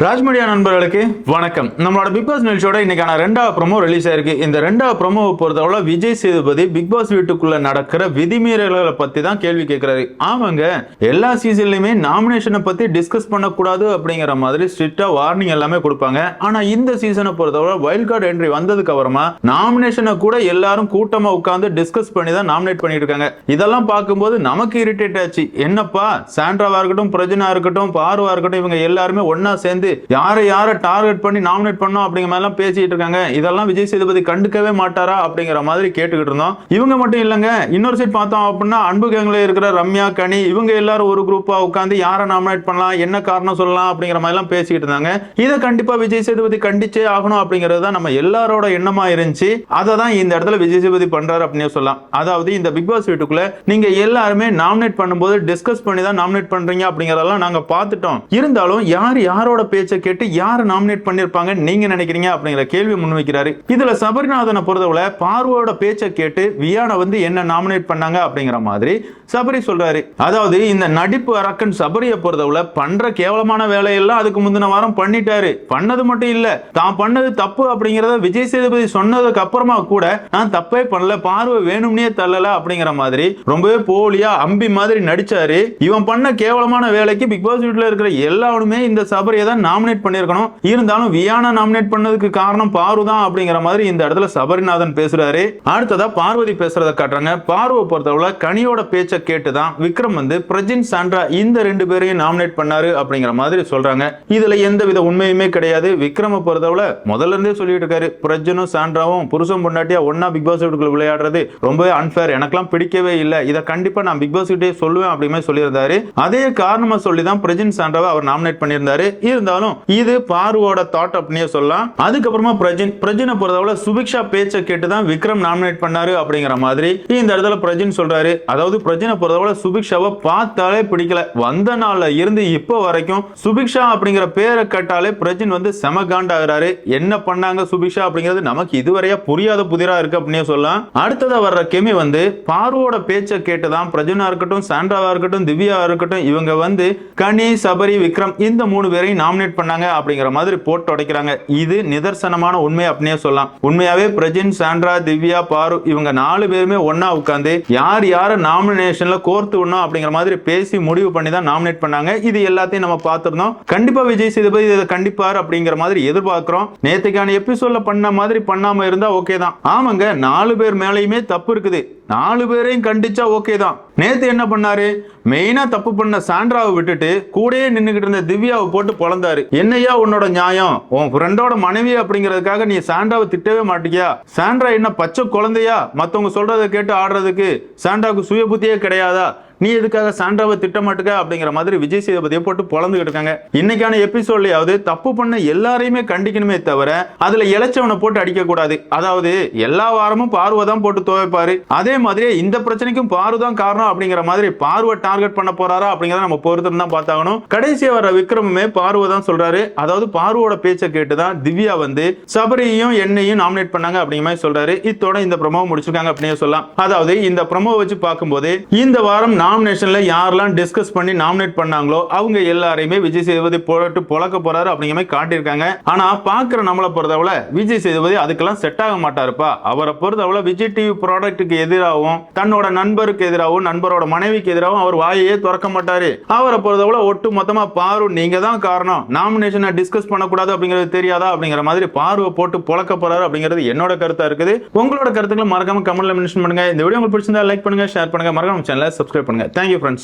ராஜ்மீடியா நண்பர்களுக்கு வணக்கம். நம்மளோட பிக் பாஸ் நிகழ்ச்சியோட இன்னைக்கான ரெண்டாவது ப்ரோமோ ரிலீஸ் ஆயிருக்கு. இந்த ரெண்டாவது ப்ரோமோவை பொறுத்தவரை விஜய் சேதுபதி பிக் பாஸ் வீட்டுக்குள்ள நடக்கிற விதிமீறல்களை பத்தி தான் கேள்வி கேட்கிறாரு. ஆமாங்க, எல்லா சீசன்லயுமே நாமினேஷனை பத்தி டிஸ்கஸ் பண்ணக்கூடாது அப்படிங்கிற மாதிரி ஸ்ட்ரிக்டா வார்னிங் எல்லாமே கொடுப்பாங்க. ஆனா இந்த சீசனை பொறுத்தவரை வைல்ட் கார்டு என்ட்ரி வந்ததுக்கு அப்புறமா நாமினேஷனை கூட எல்லாரும் கூட்டமா உட்கார்ந்து டிஸ்கஸ் பண்ணி தான் நாமினேட் பண்ணிட்டு இருக்காங்க. இதெல்லாம் பார்க்கும்போது நமக்கு இரிட்டேட் ஆச்சு. என்னப்பா, சாண்ட்ராவா இருக்கட்டும், பிரஜனா இருக்கட்டும், பார்வா இருக்கட்டும், இவங்க எல்லாருமே ஒன்னா சேர்ந்து யாரை டார்கெட் பண்ணி நாமினேட் பண்ணோம் அப்படிங்கிற மாதிரி எல்லாம் பேசிட்டு இருக்காங்க. இதெல்லாம் விஜய் சேதுபதி கண்டுக்கவே மாட்டாரா அப்படிங்கிற மாதிரி கேட்டுக்கிட்டு இருந்தோம். இவங்க மட்டும் இல்லங்க, இன்னொரு சைட் பார்த்தோம் அப்படின்னா அன்பு கேங்ல இருக்கிற ரம்யா, கனி, இவங்க எல்லாரும் ஒரு குரூப்பா உட்கார்ந்து யாரை நாமினேட் பண்ணலாம், என்ன காரணம் சொல்லலாம் அப்படிங்கிற மாதிரி எல்லாம் பேசிட்டு இருந்தாங்க. இதை கண்டிப்பா விஜய் சேதுபதி கண்டிச்சே ஆகணும் அப்படிங்கிறது தான் நம்ம எல்லாரோட எண்ணமா இருந்துச்சு. அதை தான் இந்த இடத்துல விஜய் சேதுபதி பண்றாரு அப்படின்னு சொல்லலாம். அதாவது இந்த பிக் பாஸ் வீட்டுக்குள்ள நீங்க எல்லாருமே நாமினேட் பண்ணும்போது டிஸ்கஸ் பண்ணி தான் நாமினேட் பண்றீங்க அப்படிங்கறதெல்லாம் நாங்க பார்த்துட்டோம். இருந்தாலும் யாரோட பேச்சை கேட்டு யாரை நாமினேட் பண்ணிருப்பாங்க நீங்க நினைக்கிறீங்க அப்படிங்கிற கேள்வி முன்வைக்கிறாரு. இதுல சபரிநாதனை பொறுத்தவரை பார்வோட பேச்சை கேட்டு வியானை வந்து என்ன நாமினேட் பண்ணாங்க அப்படிங்கிற மாதிரி சபரி சொல்றாரு. அதாவது இந்த நடிப்பு அரக்கன் சபரியை பொறுத்தவரை பண்ற கேவலமான வேலையெல்லாம் அதுக்கு முந்தின வாரம் பண்ணிட்டாரு. பண்ணது மட்டும் இல்ல, தான் பண்ணது தப்பு அப்படிங்கறத விஜய் சேதுபதி சொன்னதுக்கு அப்புறமா கூட நான் தப்பே பண்ணல, பார்வை வேணும்னே தள்ளல அப்படிங்கிற மாதிரி ரொம்பவே போலியா அம்பி மாதிரி நடிச்சாரு. இவன் பண்ண கேவலமான வேலைக்கு பிக் பாஸ் வீட்டுல இருக்கிற எல்லாருமே இந்த சபரியை தான் நாமினேட் பண்ணிருக்கணும். இருந்தாலும் வியானா நாமினேட் பண்ணதுக்கு காரணம் பாரு தான் அப்படிங்கிற மாதிரி இந்த இடத்துல சபரிநாதன் பேசுறாரு. அடுத்ததா பார்வதி பேசுறத காட்டுறாங்க. பார்வை பொறுத்தவரை கனியோட பேச்சை கேட்டுதான் விக்ரம் வந்து பிரஜின், சாண்ட்ரா இந்த ரெண்டு பேரையும் நாமினேட் பண்ணாரு அப்படிங்கிற மாதிரி சொல்றாங்க. இதுல எந்தவித உண்மையுமே கிடையாது. விக்ரம பொறுத்தவரை முதல்ல இருந்தே சொல்லிட்டு இருக்காரு, பிரஜனும் சாண்ட்ராவும் புருஷன் பொண்டாட்டியா ஒன்னா பிக் பாஸ் வீட்டுக்குள்ள விளையாடுறது ரொம்பவே அன்ஃபேர், எனக்கெல்லாம் பிடிக்கவே இல்லை, இதை கண்டிப்பா நான் பிக் பாஸ் கிட்டே சொல்லுவேன் அப்படின்னு சொல்லியிருந்தாரு. அதே காரணமா சொல்லி தான் பிரஜின், சாண்ட்ராவை அவர் நாமினேட் பண்ணியிருந்தாரு. இருந்தாலும் இது பார்வோட தாட் அப்படினே சொல்லலாம். அதுக்கப்புறமா பிரஜினை பொறுத்தவரை சுபிக்ஷா பேச்சை கேட்டு தான் விக்ரம் நாமினேட் பண்ணாரு அப்படிங்கிற மாதிரி இந்த இடத்துல பிரஜின் சொல்றாரு. அதாவது பிரஜினை பொறுத்தவரை சுபிக்ஷாவை பார்த்தாலே பிடிக்கல. வந்த நாள்ல இருந்து இப்போ வரைக்கும் சுபிக்ஷா அப்படிங்கிற பேரை கேட்டாலே பிரஜின் வந்து செம காண்டாகிறாரு. என்ன பண்ணாங்க சுபிக்ஷா அப்படிங்கிறது நமக்கு இதுவரையா புரியாத புதிரா இருக்கு அப்படினே சொல்லலாம். அடுத்ததா வர்ற கெமி வந்து பார்வோட பேச்சை கேட்டுதான் பிரஜனா இருக்கட்டும், சாண்ட்ராவா இருக்கட்டும், திவ்யா இருக்கட்டும், இவங்க வந்து கனி, சபரி, விக்ரம் இந்த மூணு பேரையும் நாமினேட் பண்ணாங்க அப்படிங்கிற மாதிரி போட்டு உடைக்கிறாங்க. இது நிதர்சனமான உண்மை அப்படினே சொல்லலாம். உண்மையாவே பிரஜின், சாண்ட்ரா, திவ்யா, பாரு இவங்க நாலு பேருமே ஒன்னா உட்கார்ந்து யாரை நாமினேஷன்ல கோர்த்து விடணும் அப்படிங்கிற மாதிரி பேசி முடிவு பண்ணி தான் நாமினேட் பண்ணாங்க. இது எல்லாத்தையும் நம்ம பார்த்திருந்தோம். கண்டிப்பா விஜய் சேதுபதி இதை கண்டிப்பார் அப்படிங்கிற மாதிரி எதிர்பார்க்கிறோம். நேத்துக்கான எபிசோட்ல பண்ண மாதிரி பண்ணாம இருந்தா ஓகே தான். ஆமாங்க, நாலு பேர் மேலேயுமே தப்பு இருக்குது, நாலு பேரையும் கண்டிச்சா ஓகே தான். நேத்து என்ன பண்ணாரு, மெயினா தப்பு பண்ண சாண்ட்ராவை விட்டுட்டு கூடயே நின்னுகிட்டு இருந்த திவ்யாவை போட்டு பொழந்தாரு. என்னையா உன்னோட நியாயம், உன் ஃப்ரெண்டோட மனைவி அப்படிங்கிறதுக்காக நீ சாண்ட்ராவை திட்டவே மாட்டியா? சாண்ட்ரா என்ன பச்சை குழந்தையா மத்தவங்க சொல்றதை கேட்டு ஆடுறதுக்கு? சாண்ட்ராவுக்கு சுய புத்தியே கிடையாதா? நீ எதுக்காக சாண்ட்ராவை திட்ட மாட்டுக்க அப்படிங்கிற மாதிரி விஜய் சேதுபதியை போட்டு பொழந்துகிட்டு இருக்காங்க. இன்னைக்கான எபிசோட்லயாவது தப்பு பண்ண எல்லாரையுமே கண்டிக்கணுமே தவிர அதுல இளைச்சவனை போட்டு அடிக்க கூடாது. அதாவது எல்லா வாரமும் பார்வை தான் போட்டு துவைப்பாரு. அதே மாதிரி இந்த பிரச்சனைக்கும் பாரு தான் காரணம் அப்படிங்கிற மாதிரி பார்வை டார்கெட் பண்ண போறாரா அப்படிங்கறத நம்ம பொறுத்து தான் பார்த்தாகணும். கடைசியா வர விக்ரமுமே பார்வை தான் சொல்றாரு. அதாவது பார்வோட பேச்சை கேட்டுதான் திவ்யா வந்து சபரியும் என்னையும் நாமினேட் பண்ணாங்க அப்படிங்கிற மாதிரி சொல்றாரு. இத்தோட இந்த ப்ரோமோ முடிச்சிருக்காங்க அப்படின்னு சொல்லலாம். அதாவது இந்த ப்ரோமோ வச்சு பார்க்கும்போது இந்த வாரம் நாமினேஷன்ல யாரெல்லாம் டிஸ்கஸ் பண்ணி நாமினேட் பண்ணாங்களோ அவங்க எல்லாரையுமே விஜய் சேதுபதி போட்டு பொழக்க போறாரு அப்படிங்கிற மாதிரி காட்டியிருக்காங்க. ஆனா பாக்குற நம்மளை பொறுத்தவரை விஜய் சேதுபதி அதுக்கெல்லாம் செட் ஆக மாட்டாருப்பா. அவரை பொறுத்தவரை விஜய் டிவி ப்ராடக்ட்டுக்கு எதிராகவும் தன்னோட நண்பருக்கு எதிராகவும் நண்பரோட மனைவிக்கு எதிராகவும் அவர் வாயையே திறக்க மாட்டாரு. அவரை பொறுத்தவரை ஒட்டு மொத்தமா பாரு நீங்க தான் காரணம், நாமினேஷனை டிஸ்கஸ் பண்ணக்கூடாது அப்படிங்கிறது தெரியாதா அப்படிங்கிற மாதிரி பார்வை போட்டு பொழக்க போறாரு அப்படிங்கிறது என்னோட கருத்தா இருக்குது. உங்களோட கருத்துக்களை மறக்காம கமெண்ட்ல மென்ஷன் பண்ணுங்க. இந்த வீடியோ உங்களுக்கு பிடிச்சிருந்தா லைக் பண்ணுங்க, ஷேர் பண்ணுங்க, மறக்காம சேனலை சப்ஸ்கிரைப் பண்ணுங்க. Thank you friends.